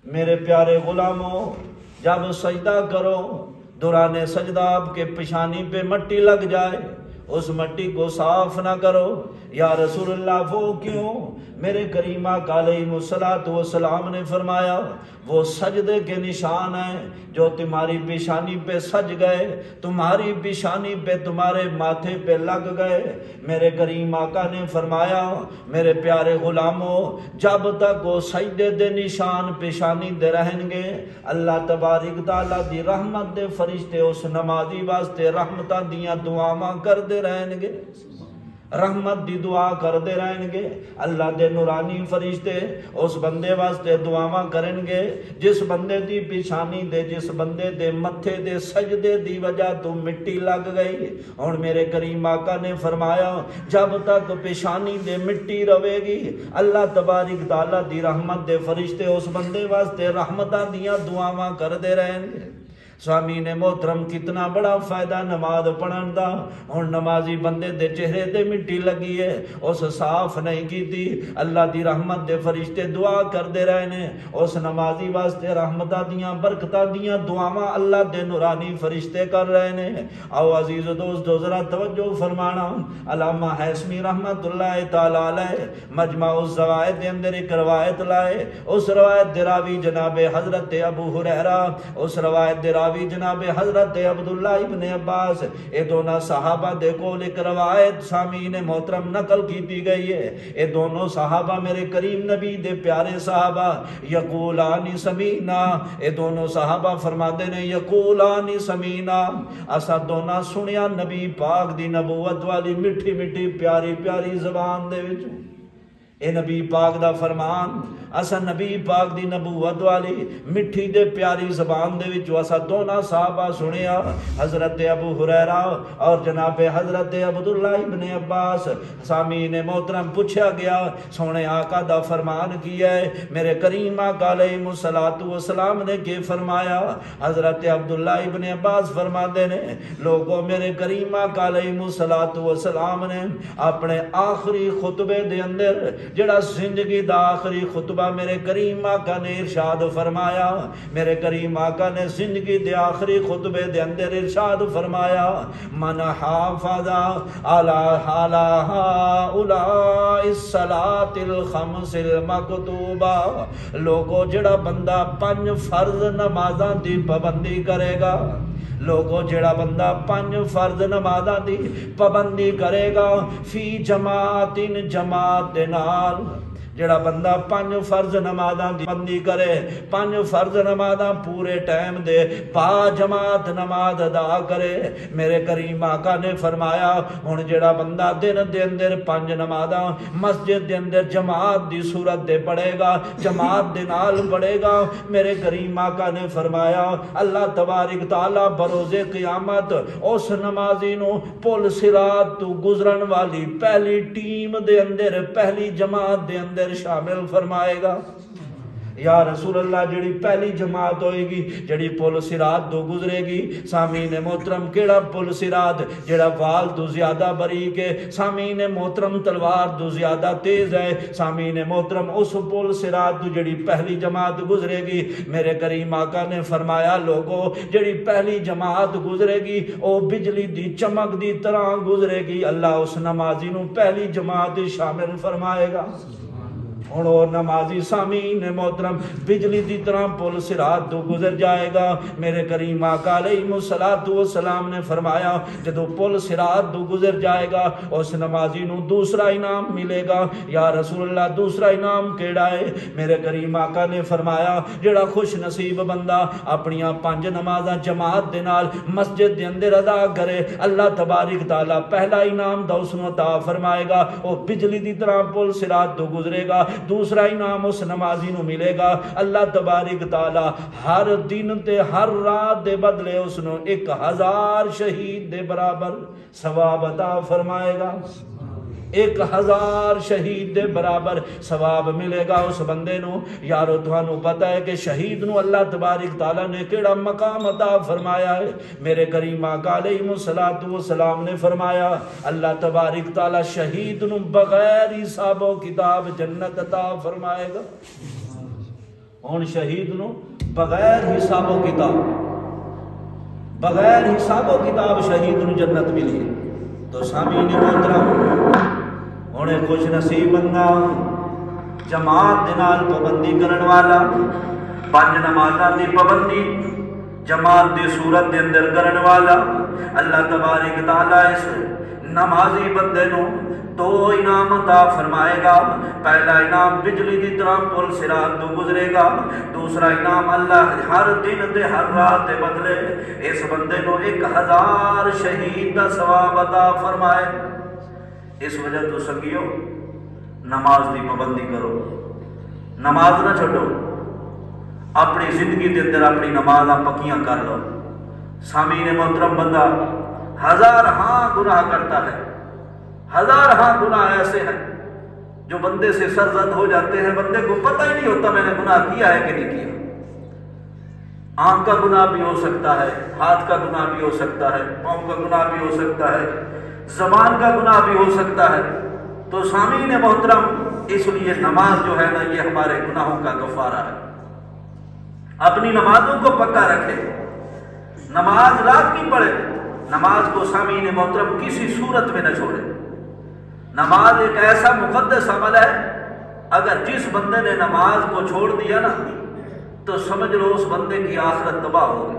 میرے پیارے غلاموں، جب سجدہ کرو دوران سجدہ آپ کے پیشانی پہ مٹی لگ جائے، اس مٹی کو صاف نہ کرو۔ یا رسول اللہ وہ کیوں؟ میرے کریم آقا علیہ الصلوۃ والسلام نے فرمایا وہ سجدے کے نشان ہیں جو تمہاری پیشانی پہ سج گئے، تمہاری پیشانی پہ تمہارے ماتھے پہ لگ گئے۔ میرے کریم آقا نے فرمایا میرے پیارے غلاموں، جب تک وہ سجدے دے نشان پیشانی دے رہن گے، اللہ تبارک تعالیٰ دی رحمت دے فرشتے اس نمازی واسطے رحمتاں دیاں دعاواں کر دے رہن گے، رحمت دی دعا کر دے رہن گے۔ اللہ دے نورانی فرشتے اس بندے واسطے دعاواں کرن گے جس بندے دی پیشانی دے، جس بندے دے متھے دے سجدے دی وجہ تو مٹی لگ گئی۔ اور میرے کریم آقا نے فرمایا جب تک پیشانی دے مٹی رہے گی، اللہ تبارک تعالیٰ دی رحمت دے فرشتے اس بندے واسطے رحمتاں دیاں دعاواں کر دے رہن گے۔ سامعین محترم، کتنا بڑا فائدہ نماز پڑھن دا۔ اور نمازی بندے دے چہرے تے مٹی لگی ہے، اس صاف نہیں کی تھی، اللہ دی رحمت دے فرشتے دعا کر دے رہے ہیں اس نمازی واسطے رحمتاں دیاں برکتاں دیاں دعاواں اللہ دے نورانی فرشتے کر رہے ہیں۔ آؤ عزیز و دوست ذرا توجہ فرمانا، علامہ حیثمی رحمت اللہ تعالی علیہ مجمع الزوائد دے اندر ایک روایت لائے، اس روایت دے راوی جناب حضرت ابو ہریرہ، اس روایت دے جناب حضرت عبداللہ ابن عباس، یہ دونوں صحابہ دے کول ایک روایت سامعین محترم نقل کی گئی ہے۔ یہ دونوں صحابہ میرے کریم نبی دے پیارے صحابہ، یقولان سمینا، یہ دونوں صحابہ فرماتے ہیں یقولان سمینا، اسا دونوں سنیا نبی پاک دی نبوت والی میٹھی میٹھی پیاری پیاری زبان دے وچ۔ اے نبی پاک دا فرمان، اسا نبی پاک دی نبوت والی مٹھی دے پیاری زبان دے وچ اسا دونوں صحابہ سنیا، حضرت ابو ہریرہ اور جناب حضرت عبداللہ ابن عباس۔ سامعین محترم، پوچھا گیا سونے آقا دا فرمان کیا ہے؟ میرے کریم آقا علیہ الصلوۃ والسلام نے کہ فرمایا؟ حضرت عبداللہ ابن عباس فرماتے ہیں لوگوں میرے کریم آقا علیہ الصلوۃ والسلام نے اپنے آخری خطبے دے اندر، جڑا زندگی دا آخری خطبہ میرے کریم آقا نے ارشاد فرمایا، میرے کریم آقا نے زندگی دے آخری خطبے دے اندر ارشاد فرمایا من حافظ علی ہؤلاء الصلاۃ الخمس المکتوبہ، لوگو جڑا بندہ 5 فرض نمازاں دی پابندی کرے گا، لوگو جڑا بندہ 5 فرض نمازاں دی پابندی کرے گا، فی جماعت جماعت دے نال، جڑا بندہ 5 فرض نمازاں دی پابندی کرے، 5 فرض نمازاں پورے ٹائم دے با جماعت نماز ادا کرے، میرے کریم آقا نے فرمایا ہن جڑا بندہ دن دے اندر 5 نمازاں مسجد دے اندر جماعت دی صورت دے پڑھے گا، جماعت دے نال پڑھے گا، میرے کریم آقا نے فرمایا اللہ تبارک تعالی بروز قیامت اس نمازی نو پل صراط تو گزرن والی پہلی ٹیم دے اندر، پہلی جماعت دے اندر شامل فرمائے گا۔ یا رسول اللہ، جڑی پہلی جماعت ہوئے گی جڑی پل صراط تو گزرے گی، سامعین محترم کیڑا پل صراط؟ جڑا وال تو زیادہ باریک ہے، سامعین محترم تلوار تو زیادہ تیز ہے، سامعین محترم اس پل صراط تو جڑی پہلی جماعت گزرے گی، میرے کریم آقا نے فرمایا لوگو جڑی پہلی جماعت گزرے گی او بجلی دی چمک دی طرح گزرے گی، اللہ اس نمازی نو پہلی جماعت شامل فرمائے گا۔ اور وہ نمازی سامعین محترم بجلی دی طرح پل صراط تو گزر جائے گا۔ میرے کریم آقا علیہ الصلوۃ والسلام نے فرمایا جدو پل صراط تو گزر جائے گا اس نمازی نو دوسرا انعام ملے گا۔ یا رسول اللہ دوسرا انعام کیڑا ہے؟ میرے کریم آقا نے فرمایا جڑا خوش نصیب بندہ اپنیاں 5 نمازاں جماعت دے نال مسجد دے اندر ادا کرے، اللہ تبارک تعالی پہلا انعام دا اس نو عطا فرمائے گا، وہ بجلی دی طرح پل صراط تو گزرے گا۔ دوسرا انعام اس نمازی نو ملے گا، اللہ تبارک تعالی ہر دن تے ہر رات دے بدلے اس نو 1000 شہید دے برابر ثواب عطا فرمائے گا۔ 1000 شہید دے برابر ثواب ملے گا اس بندے نو۔ یارو تھانو پتہ ہے کہ شہید نو اللہ تبارک تعالی نے کیڑا مقام عطا فرمایا ہے؟ میرے کریم آقا علیہ الصلوۃ والسلام نے فرمایا اللہ تبارک تعالی شہید نو بغیر حساب و کتاب جنت عطا فرمائے گا۔ ہوں شہید نو بغیر حساب و کتاب شہید نو جنت ملی ہے۔ تو سامعین محترم ہوں خوش نصیب بندہ جماعت دے نال پابندی کرن والا، 5 نمازاں دی پابندی جماعت دی صورت دے اندر کرن والا، اللہ تبارک تعالیٰ اس نمازی بندے نو 2 انعام عطا فرمائے گا۔ پہلا انعام بجلی دی طرح پل صراط تو گزرے گا، دوسرا انعام اللہ ہر دن تے ہر رات دے بدلے اس بندے نو 1000 شہید دا ثواب عطا فرمائے۔ اس وجہ تو سنگیو نماز دی پابندی کرو، نماز نہ چھڈو، اپنی زندگی دے اندر اپنی نماز پکیاں کر لو۔ سامعین محترم بندہ 1000 گناہ کرتا ہے، 1000 گناہ ایسے ہیں جو بندے سے سرزد ہو جاتے ہیں، بندے کو پتہ ہی نہیں ہوتا میں نے گناہ کیا ہے کہ نہیں کیا۔ آنکھ کا گناہ بھی ہو سکتا ہے، ہاتھ کا گناہ بھی ہو سکتا ہے، پاؤں کا گناہ بھی ہو سکتا ہے، زبان کا گناہ بھی ہو سکتا ہے۔ تو سامعین محترم اس لیے نماز جو ہے نا یہ ہمارے گناہوں کا کفارہ ہے۔ اپنی نمازوں کو پکا رکھے، نماز لازمی پڑھے، نماز کو سامعین محترم کسی صورت میں نہ چھوڑے۔ نماز ایک ایسا مقدس عمل ہے، اگر جس بندے نے نماز کو چھوڑ دیا نا تو سمجھ لو اس بندے کی آخرت تباہ ہو گئی۔